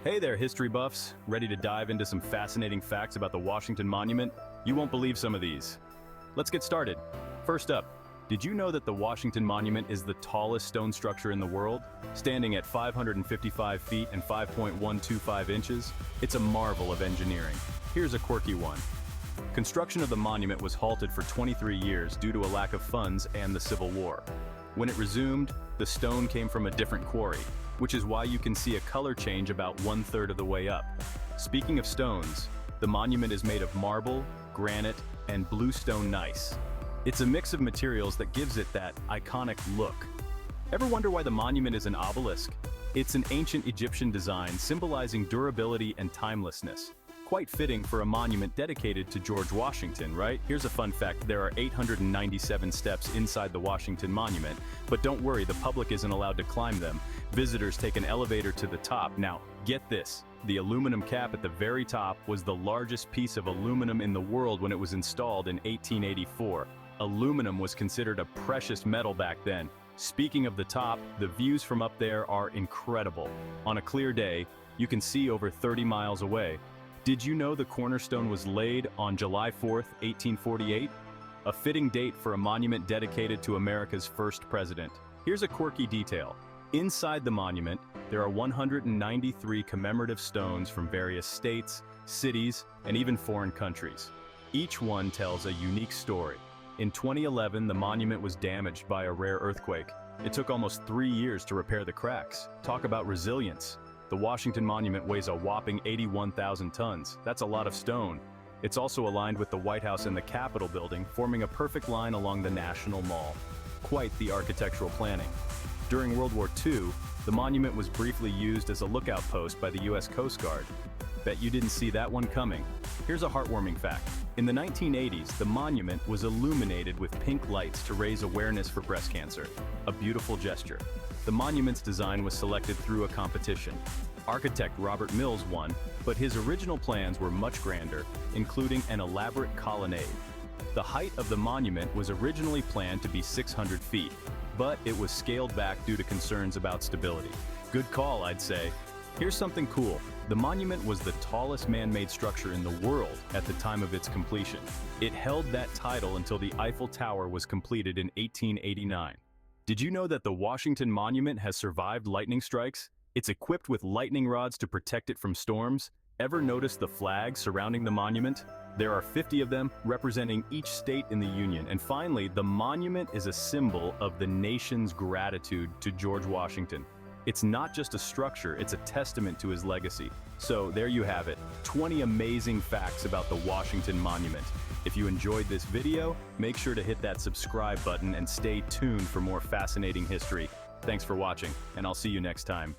Hey there, history buffs. Ready to dive into some fascinating facts about the Washington Monument? You won't believe some of these. Let's get started. First up, did you know that the Washington Monument is the tallest stone structure in the world, standing at 555 feet and 5.125 inches? It's a marvel of engineering. Here's a quirky one. Construction of the monument was halted for 23 years due to a lack of funds and the Civil War. When it resumed, the stone came from a different quarry, which is why you can see a color change about 1/3 of the way up. Speaking of stones, the monument is made of marble, granite, and bluestone gneiss. It's a mix of materials that gives it that iconic look. Ever wonder why the monument is an obelisk? It's an ancient Egyptian design symbolizing durability and timelessness. Quite fitting for a monument dedicated to George Washington, right? Here's a fun fact: there are 897 steps inside the Washington Monument, but don't worry, the public isn't allowed to climb them. Visitors take an elevator to the top. Now, get this, the aluminum cap at the very top was the largest piece of aluminum in the world when it was installed in 1884. Aluminum was considered a precious metal back then. Speaking of the top, the views from up there are incredible. On a clear day, you can see over 30 miles away. Did you know the cornerstone was laid on July 4th, 1848? A fitting date for a monument dedicated to America's first president. Here's a quirky detail. Inside the monument, there are 193 commemorative stones from various states, cities, and even foreign countries. Each one tells a unique story. In 2011, the monument was damaged by a rare earthquake. It took almost 3 years to repair the cracks. Talk about resilience. The Washington Monument weighs a whopping 81,000 tons. That's a lot of stone. It's also aligned with the White House and the Capitol building, forming a perfect line along the National Mall. Quite the architectural planning. During World War II, the monument was briefly used as a lookout post by the U.S. Coast Guard. Bet you didn't see that one coming. Here's a heartwarming fact. In the 1980s, the monument was illuminated with pink lights to raise awareness for breast cancer. A beautiful gesture. The monument's design was selected through a competition. Architect Robert Mills won, but his original plans were much grander, including an elaborate colonnade. The height of the monument was originally planned to be 600 feet, but it was scaled back due to concerns about stability. Good call, I'd say. Here's something cool. The monument was the tallest man-made structure in the world at the time of its completion. It held that title until the Eiffel Tower was completed in 1889. Did you know that the Washington Monument has survived lightning strikes? It's equipped with lightning rods to protect it from storms. Ever notice the flags surrounding the monument? There are 50 of them, representing each state in the Union. And finally, the monument is a symbol of the nation's gratitude to George Washington. It's not just a structure, it's a testament to his legacy. So there you have it, 20 amazing facts about the Washington Monument. If you enjoyed this video, make sure to hit that subscribe button and stay tuned for more fascinating history. Thanks for watching, and I'll see you next time.